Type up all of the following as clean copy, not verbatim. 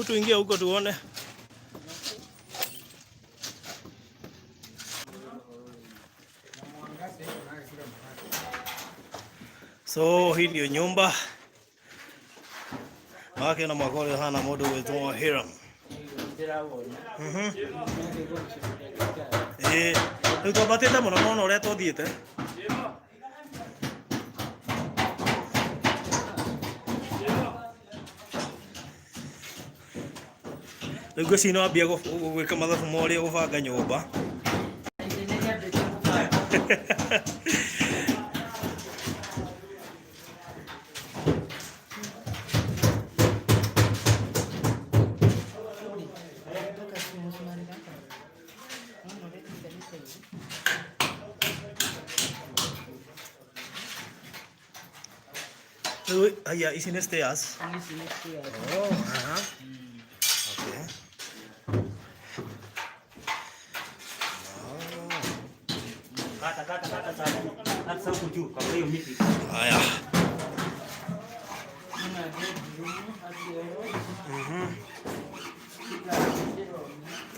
Hebu tuingie huko tuone. So hii ndio nyumba wake na mwakole hana modo wetu Hiram. Ndio bateta mwana ore to diete. Ndio sino abia gwika mathabu mori gubanga nyumba. Yeah, is in the stairs. Oh, okay. Aya.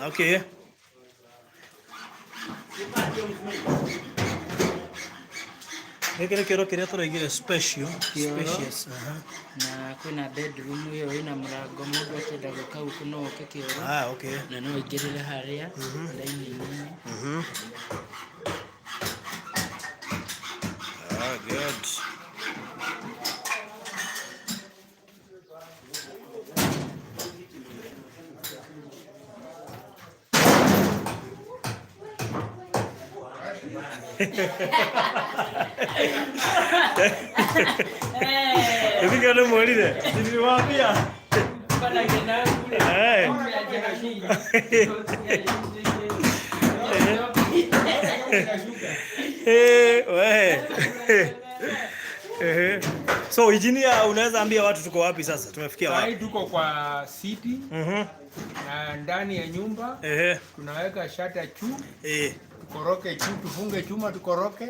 Okay. Nekere kero kire turaigire special spacious. Na kuna bedroom hiyo ina mlango mmoja akenda guka huko no kekioro. Okay. Na no igirire haria dining room. Good. Hivi ndio mwalide. Niliwaambia. Bana kena kule. So engineer, unaweza ambia watu tuko wapi sasa? Tumefikia wapi? Tuko kwa city. Na ndani ya nyumba tunaweka shata chu. Tukoroke chu, tufunge chuma tukoroke.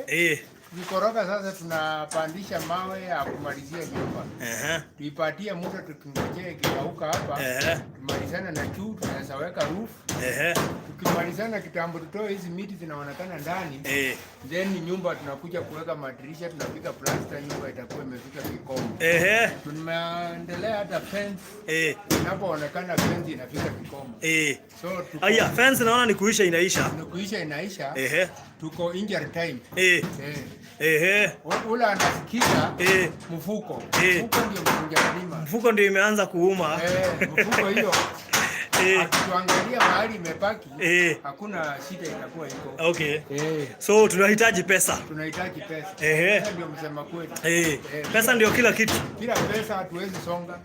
Tukikoroka sasa tunapandisha mawe ya kumalizia nyumba. Tuipatie muda tukingojea ikikauka hapa. Tumalizana na chu, tunaweza weka roof. Tukimalizana kitambo tutoe hizi miti zinaonekana ndani. Then nyumba tunakuja kuweka madirisha, tunapiga plaster, nyumba itakuwa imefika kikomo. Tunaendelea hata fence. Inapoonekana fence inafika kikomo. So aya, fence naona ni kuisha inaisha. Ni kuisha inaisha. Tuko injury time. Ula anasikiza mfuko. Mfuko ndio mfunjalima. Mfuko ndio imeanza kuuma. Mfuko hiyo. Tuangalia mahali imepaki. Hakuna shida itakuwa iko. Okay. So tunahitaji pesa. Tunahitaji pesa. Pesa ndio msema kweli. Pesa ndio kila kitu. Bila pesa hatuwezi songa.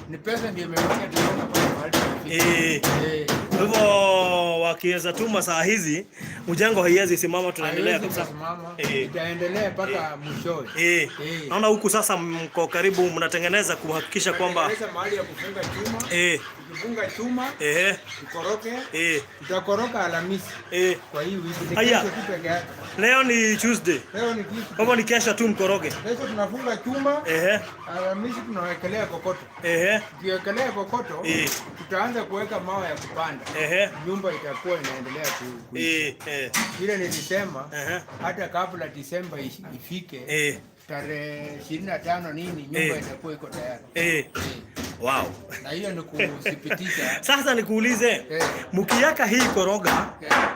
Ni pesa ndio imefanya tuonga pale mahali. Kwa hivyo wakiweza tuma saa hizi mjengo haiwezi simama, tunaendelea kabisa. Itaendelea mpaka mwishowe. Naona huku sasa mko karibu mnatengeneza kuhakikisha kwamba mahali ya kufunga chuma. Tukifunga chuma, tukoroke. Tutakoroka Alhamisi. Kwa hiyo wiki leo ni Tuesday. Leo ni Tuesday. Hapo ni kesho tu mkoroke. Kesho tunafunga chuma. Alhamisi tunawekelea kokoto. Tukiwekelea kokoto, tutaanza kuweka mawe ya kupanda. Nyumba itakuwa inaendelea kuishi. Vile nilisema hata kabla Disemba ifike tarehe 25 nini nyumba itakuwa iko tayari. Wow. Na hiyo ni kusipitisha. Sasa nikuulize, mkiaka hii koroga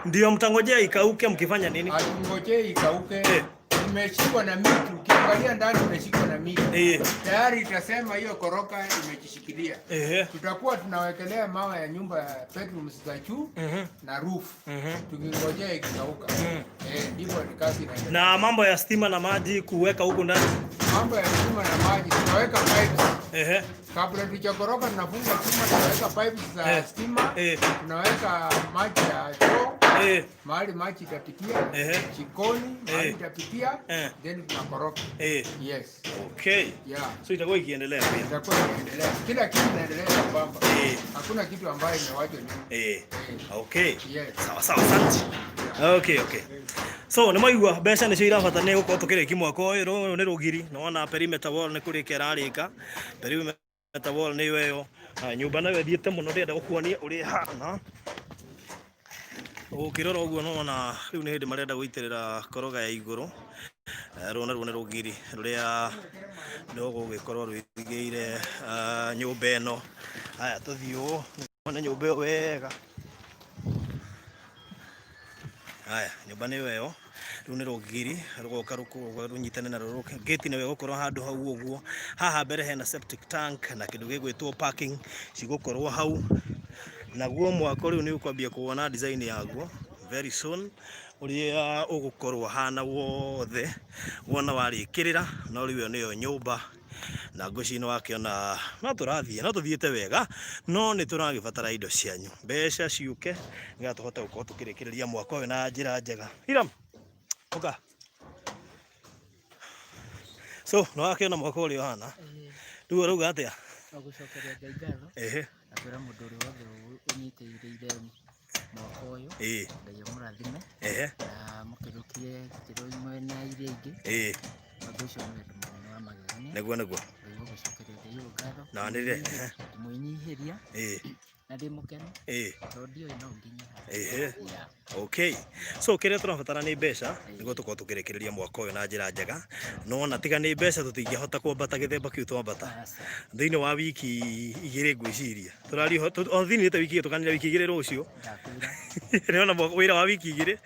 ndio mtangojea ikauke mkifanya nini? Hatungojee ikauke. Imeshikwa na miti. Ukiangalia ndani imeshikwa na miti. Tayari itasema hiyo koroka imejishikilia. Tutakuwa tunawekelea mawe ya nyumba ya bedrooms za juu na roof. Tukingojea ikikauka. Ndivyo ni kazi inaendelea. Na mambo ya stima na maji kuweka huko ndani. Mambo ya stima na maji tunaweka pipes. Kabla tujakoroka tunafunga chuma, tunaweka pipes za stima. Tunaweka maji ya choo. Mahali maji itapitia, jikoni, mahali itapitia, then tunakoroka. Yes. Okay. Yeah. So itakuwa ikiendelea pia. Itakuwa ikiendelea. Kila kitu kinaendelea sambamba. Hakuna kitu ambayo imewachwa nyuma. Okay. Yes. Sawa sawa, asante. Okay. So nĩmaigua mbeca nĩcio irabatana gũkorwo tũkĩrĩkia mwaka ũyũ nĩ rũgiri, nĩwona perimeter wall nĩ kũrĩkia ĩrarĩka. Perimeter wall nĩyo ĩyo. nyumba nayo thiete muno ndenda gukuonia uri hana ukirora uguo nona riu ni hindi marenda guitirira koroga ya iguru rona rona rugiri ruria ndogo gikorwo rwigiire nyumba eno aya tuthiu ona nyumba yo wega aya nyumba ni yo riu ni rugiri rugoka runyitane na ruruke gate ni gukorwo handu hau uguo haha mbere hena septic tank na kindu gigwitwo parking cigukorwo hau naguo mwako riu ni ukwambia kuona design yaguo very soon uria ugukorwo hana wothe wona warikirira no riu niyo nyumba na ngocino wakiona no turathie no tuthiete wega no ni turagibatara indo cianyu mbeca ciuke nginya tuhote gukorwo tukirikiriria mwako uyu na njira njega. Hiram oka so no wakiona mwako uria hana riu ruga atia gucokeria Ngai ngatho atwira mundu uri wothe unyitiriire mwako uyu Ngai amurathime na mukirukie kiro imwe na iria ingi undu ucio ni undu munene wa magegania neguo Ngai gucokeria Ngai ngatho na nire mwinyihiria na ndi mukenu tondio ino nginya okay so kire turabatara ni mbeca niguo tukorwo tukirikiria mwako uyu na njira njega no na tiga ni mbeca tutingihota kwambata githemba kiu twambata thiini wa wiki igiri ngwiciria turari o thiini te wiki tukanira wiki igiri rucio niona wira wa wiki igiri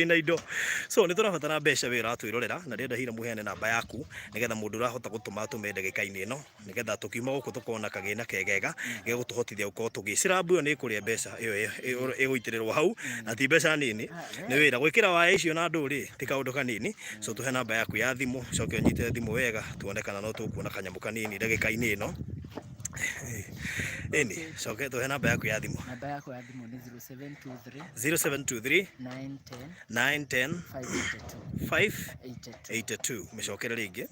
ina indo so ni turabatara mbeca wira atwirorera na ndenda Hiram muheane namba yaku nigetha mundu urahota gutuma tume ndagika-ini ino nigetha tukiuma guku tukona kagina kegega gegutuhotithia gukorwo tugicira mbuyo ni kuria mbeca iyo iguitirirwo hau na ti mbeca nini ni wira gwikira waya icio na nduri ti kaundu kanini so tuhe namba yaku ya thimu coke unyite thimu wega tuonekana no tukuona kanyamu kanini ndagika-ini ino coke tuhe namba yaku ya thimu. Namba yaku ya thimu ni 0723 0723 910 582 micokere ringi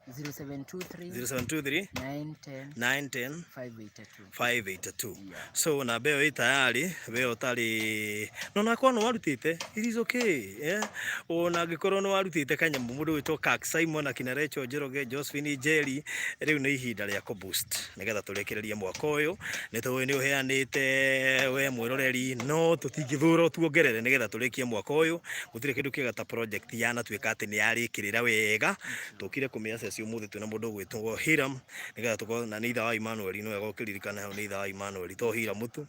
0723 910 582 so na beo itayari beo tari no nakwa no warutite it is okay ona gikorwo no warutite kanyamu mundu witwo Kak Simon akina Recho Njoroge Josephine Jerry riu ni ihinda ria ku boost nigetha turekererie mwako uyu ni uheanite we mwiroreri no tutingithura tuongerere nigetha turikie mwako uyu gutire kindu kiega ta project yana twika ati ni yarikirira wega tukire kumia umuthi twina mundu gwitwo Hiram nigetha tukorwo na ni itha wa Emmanuel no egokiririkana ni itha wa Emmanuel to Hiram tu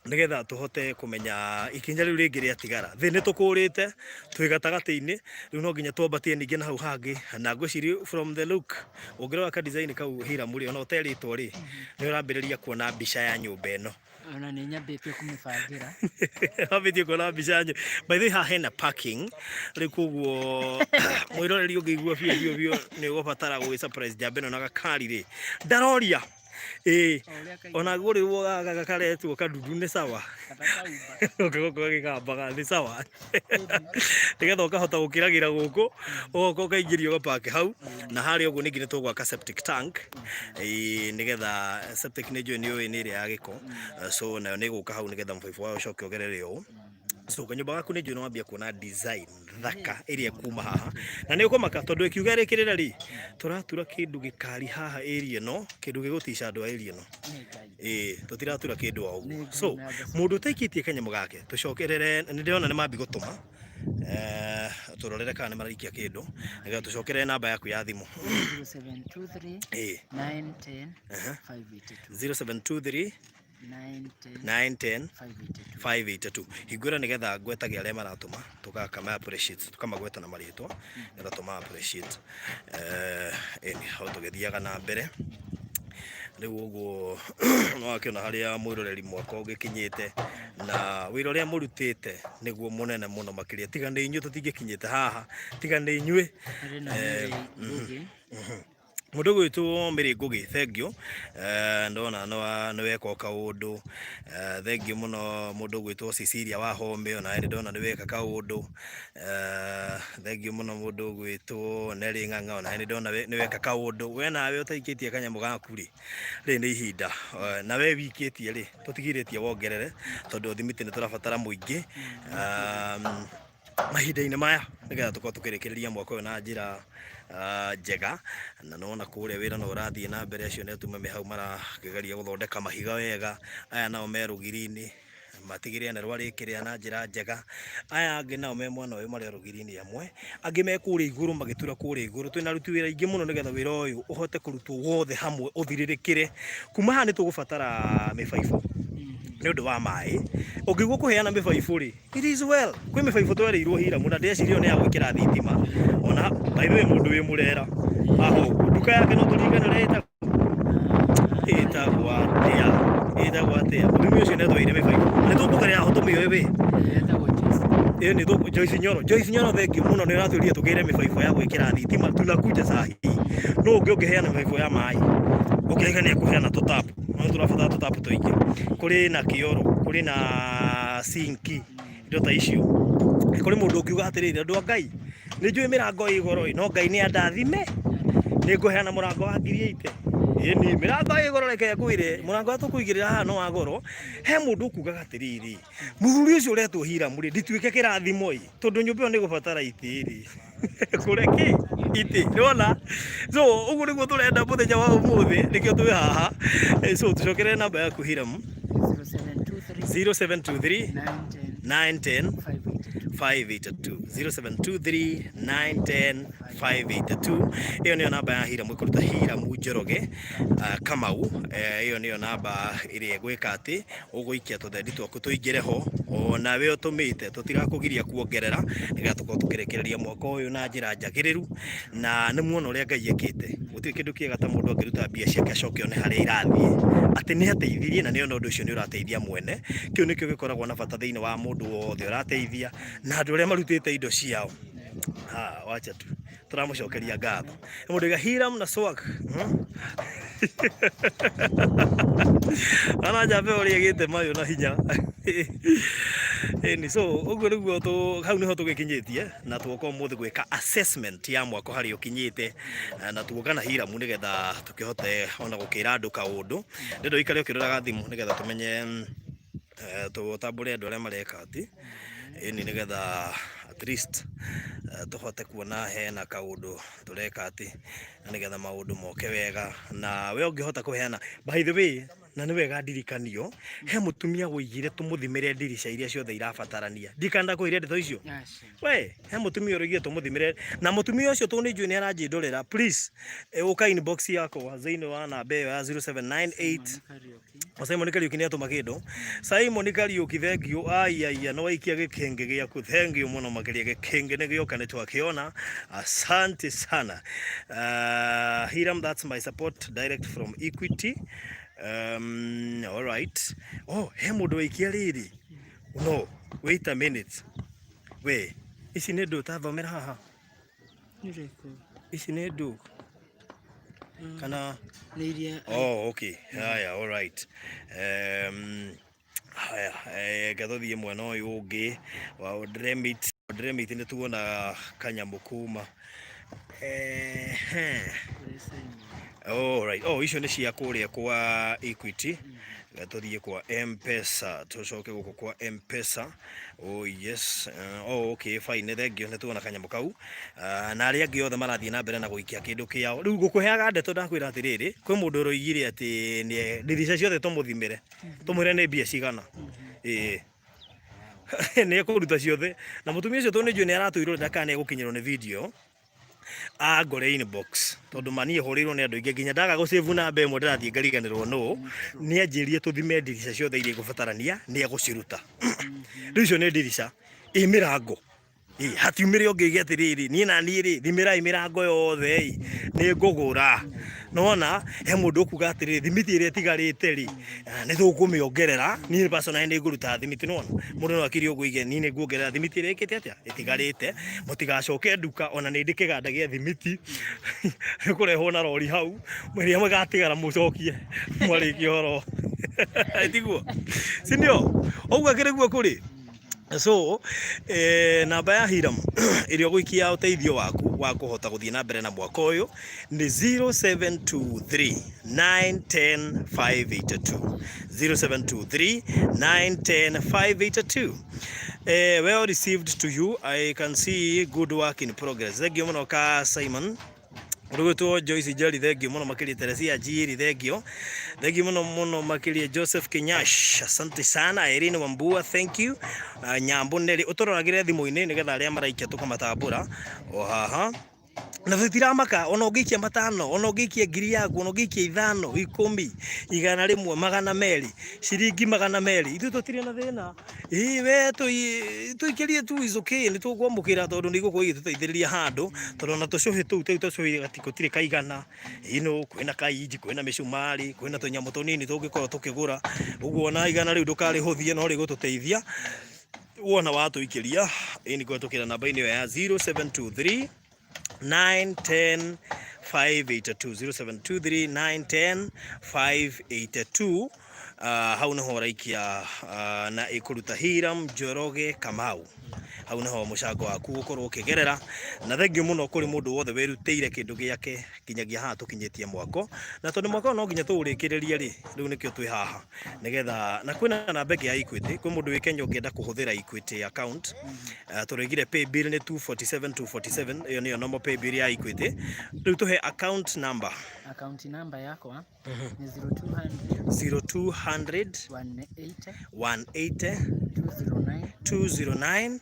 nigetha tuhote kumenya ikinya riu ringi ria tigara thi ni tukurite twi gatagati-ini riu no nginya twambatie ningi na hau hangi na ngwiciri from the look ungirora ka design kau Hiram ri ona uteritwo ri ni urambiriria kuona mbica ya nyumba ino ona ni nyambitie kumibangira abitie kuona mbica yanyu by the way hena parking ri kuguo mwiroreri ungigua bio ni ugubatara gwi surprise jambe no na gakari ri ndaroria ona guri wo gakaretwo kadudu ni sawa ukagoko gikamba ni sawa nigetha ukahota gukiragira guku ugoka ukaingirio gapake hau na hari uguo ningi ni tugwaka septic tank nigetha septic ni njui ni iri ya giko so nayo ni guka hau nigetha mfaifu wao ucoke ugerere uu so kanyumba gaku ni njui no wambia kuona design thaka iria kuma haha na ni ukomaka tondu ikiuga rikirira ri turatura kindu gikari haha area no kindu gigutisha andu a area no tutiratura kindu o uguo so mundu taikitie kanyamu gake tucokerere ni ndiona ni mambi gutuma turorere kana ni maraikia kindu nigetha tucokerere namba yaku ya thimu 0723 910 0723 910 582 hingura nigetha ngwetagia aria maratuma tukakama appreciate tukamagweta na maritwa nigetha tuma appreciate hau tugithiaga na mbere riu uguo no akiona haria mwiroreri mwako ugikinyite na wira uria murutite niguo munene muno makiria tiga ni inyu tutingikinyite haha tiga ni inyue mundu gwitwo Mary Ngugi thank you ndona no weka kaundu thank you muno mundu gwitwo Cecilia wa Home ona ndi ndona ni weka kaundu thank you muno mundu gwitwo Neri Ng'ang'a ona ndi ndona ni weka kaundu we nawe utaikitie kanyamu gaku ri ni ihinda na we wikitie ri tutigiritie wongerere tondu thimiti ni turabatara muingi mahinda-inĩ maya nigetha tukorwo tukirekereria mwaka uyu na njira njega, na nona kuria wira no urathie na mbere. Acio ne tume me hau marageria guthondeka mahiga wega, aya nao me rugiri-ini matigire na rwarikiria na njira njega, aya angi nao me mwana uyu mari rugiri-ini amwe, angi me kuria iguru magitura kuria iguru. Twina ruti wira ingi muno nigetha wira uyu uhote kurutwo wothe hamwe uthiririkire. Kuma haha ni tugubatara mibaibo ni undu wa mai. Ungigwo kuheana mibaibo ri, it is well. Kwi mibaibo twerirwo Hiram na ndecirio ni ya gwikira thitima. Ona by the way mundu wi murera aho nduka yake no turingana etagwo atia muthimi ucio nethoire mibaibo ni tukugerea aho tumioe we ni tuku Joyce Nyoro thengio muno ni ratwirie tugire mibaibo ya gwikira thitima. Tunakuja sahi no ungiheana mibaibo ya mai ukigania kuheana tutapu no turabatara tutapu tuingi kuri na kioro kuri na sinki indo ta icio. Kuri mundu ungiuga atiriri andu a Ngai ni njui mirango igoro no Ngai ni andathime ni nguheana murango wa 8,000 ni mirango igoro reke kwire murango atukuigirira haha no wa goro. He mundu ukugaga atiriri muthuri ucio uretwo Hiram ri ndituike kirathimo tondu nyumba iyo ni gubatara itiri kureki iti nona. So ugu niguo turenda muthenya wa umuthi nikio twi haha. So tucokere namba yaku Hiram 0723 910 582 0723 910 582. Iyo niyo namba ya Hiram ikuruta Hiram Njoroge Kamau. Iyo niyo namba iri egwika ati uguikia tuthendi twaku tuingire ho, ona we utumite tutirakugiria kuongerera nigetha tukorwo tukirekereria mwaka uyu na njira njagiriru. Na ni muona uria Ngai ekite, gutiri kindu kiega ta mundu angiruta mbia ciake acoke one haria irathie ati ni ateithirie na ni ona undu ucio ni urateithia mwene. Kiu nikio gikoragwo na bata thiini wa mundu wothe urateithia na andu aria marutite indo ciao. Wacha tu turamucokeria ngatho mundu ga Hiram na swag ana jabe uri egite mayo na hinya ni. So uguo niguo tu hau niho tugikinyitie na tuoka muthi gwika assessment ya mwako hari ukinyite na tuoka na Hiram nigetha tukihote ona gukira andu kaundu ndindo ikare ukiruraga thimu nigetha tumenye tutambure andu aria mareka ati ni nigetha at least tuhote kuona hena kaundu tureka ati na nigetha maundu moke wega. Na we ungihota kuheana by the way na ni wega ndirikanio he mutumia guigire tumuthimire ndirisha iria ciothe irabatarania ndikanda kuire ndeto icio we he mutumia urigire tumuthimire na mutumia ucio tu ni njui ni aranjindurira please uka inbox yako zaini wa namba iyo ya 0798 Simon Kariuki ni atuma kindu. Simon Kariuki thengio aiya no waikia gikenge giaku thengio muno makiria gikenge ni gioka ni twakiona. Asante sana. Hiram, that's my support direct from Equity. All right. Oh, he mundu waikia riri. No, wait a minute. We, ici ni ndu tathomera haha. Ici ni ndu kana oh okay haya all right. Haya gathothie mwana uyu ungi wa Dremit ni tuona kanyamu kuma all right. Oh, icio ni cia kuria kwa Equity gatuthie kwa M-Pesa tucoke guko kwa M-Pesa. Oh yes. Oh okay fine thengio ni tuona kanyamu kau na aria angi othe marathie na mbere na guikia kindu kiao. Riu ngukuheaga ndeto ndakwira atiriri kwi mundu uroigire ati ni ndirisha ciothe tumuthimire tumwire ni mbia cigana ni kuruta ciothe na mutumia ucio tu ni njui ni aratwirwo ndakane gukinyirwo ni video agore inbox tondu mani horirwo ni andu ingi nginya ndaga gu save namba imwe ndirathie ngariganirwo no ni anjirie tuthime ndirisha ciothe iria igubatarania ni aguciruta. Riu icio ni ndirisha mirango hatiumire ungigia atiriri ni na ni ri thimirai mirango yothe ni ngugura nona he mundu ukuga atiriri thimiti iria tigarite ri ni tukumiongerera ni personal ni nguruta thimiti nona mundu no akiri uguige ni ni nguongerera thimiti iria ikite atia itigarite mutigacoke nduka ona ni ndikiganda gia thimiti kurehwo na rori hau mweria magatigara mucokie mwariki horo itiguo sindio uguo akiriguo kuri. So namba ya Hiram irio guikia uteithio waku wa kuhota guthie na mbere na mwaka uyu ni 0723 910 582 0723 910 582. Well received to you. I can see good work in progress. Thank you muno ka Simon. Ruto Joyce Jali, thank you muno makili Teresia Jiri, thank you. Thank you muno makili Joseph Kinyash. Asante sana. Irene Wambua, thank you. Nyambo Neli utororagire thimu-ini nigetha aria maraikia tukamatambura. Ohaha. Na vitiramaka ona ugikia matano ona ugikia ngiri yaku ona ugikia 5 10 igana rimwe magana meri ciringi magana meri ithu tutire na thina we tuikirie tu izuki ni tugwamukira tondu ni guko igituteithiriria handu tondu na tucuhi tu tucuhi gatiko tire kaigana kwina kaiji kwina micumari kwina tunyamu tunini tungikorwo tukigura uguo na igana riu ndukari huthie no rigututeithia wona watuikiria ini gwetukira namba ini ya 0723 910 582 0723 910 582 hau niho raikia na ikuruta Hiram Njoroge Kamau hau niho mucango waku gukorwo ukigerera na thengiu muno kuri mundu wothe werutire kindu giake kinyagia haha tukinyitie mwako na tondu mwako no nginya tuurikiririe ri riu nikio twi haha nigetha na kwina namba ya Equity kwi mundu wi Kenya ungienda kuhuthira Equity account turegire pay bill ni 247 iyo niyo number pay bill ya Equity riu tuhe account number yakwa ni 0200 180 209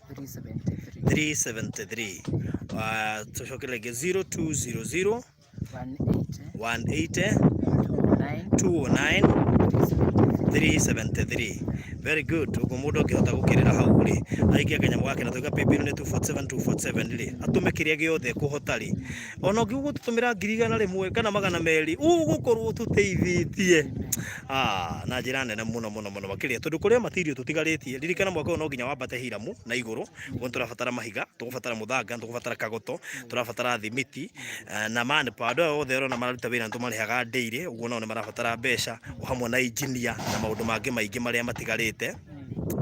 373 tucokerege 0200 180 209 373. Very good. Ugo mundu ngihota gukirira hau ri aikia kanyamu gake na tuga pepe ni 247 ri atume kiria giothe kuhotari ona ngiugo tutumira ngirigana rimwe kana magana meri ugukorwo tuteithitie na njira nene muno makiria tondu kuria material tutigaritie ririkana mwaka uyu no nginya wambate Hiram na iguru ugo turabatara mahiga tugubatara muthanga tugubatara kagoto turabatara thimiti na man pado othe ro na maruta wira ntumarihaga ndeire ugo no ni marabatara mbeca hamwe na engineer na maundu mangi maingi maria matigarite.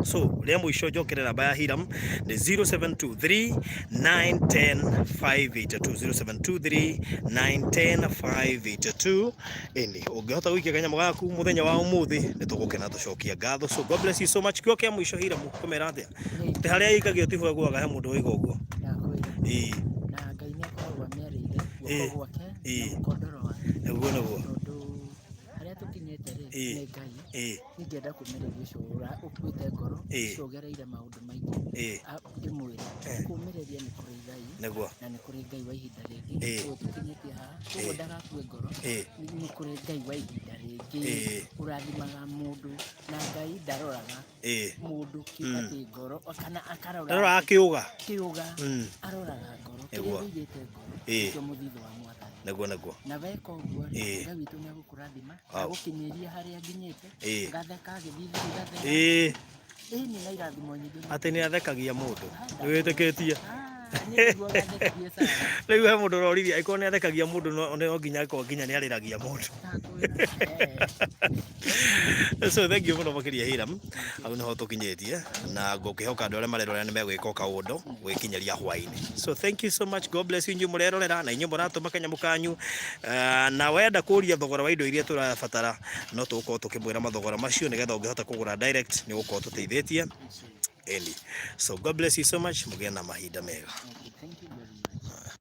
So ria mwisho njokerera namba ya Hiram ni 0723 910 582 0723 910 582 ini ungihota gwikia kanyamu gaku muthenya wa umuthi ni tugukena tucokia ngatho. So God bless you so much. Kio kia mwisho Hiram kumera atia te haria ikagio tifu guaga he mundu wigo uguo na ngai ni akoragwo ameriire guko gwake mukondoro wake eguo naguo haria tukinyete ri ni ngai ningienda kumereria cura ukuite ngoro cogereire maundu maingi ndimwire kumereria ni kuri ngai naguo na ni kuri ngai wa ihinda ringi tukinyetie haha uguo ndagakue ngoro ni kuri ngai wa ihinda ringi urathimaga mundu na ngai ndaroraga mundu kiati ngoro kana akarora kiuga aroraga ngoro kiugite ngoro kio muthitho wa mwathani naguo na weka uguo ngai witu ni agukurathima agukinyeria haria nginyite gatheka githithu gatheka ni na irathimo nyingi ati ni athekagia mundu ni witikitie riu he mundu rorithia ikorwo ni athekagia mundu no nginya ikorwo nginya ni ariragia mundu. So thank you muno makiria Hiram au niho tukinyetie na ngukihoka andu aria marerorera ni megwika kaundu gwikinyeria hwaini. So thank you so much. God bless you inyu murerorera na inyu muratuma kanyamu kanyu na wenda kuria thogora wa indo iria turabatara no tugukorwo tukimwira mathogora macio nigetha ungihota kugura direct ni gukorwo tuteithitie eli. So God bless you so much. Mugena mahinda mega. Thank you very much.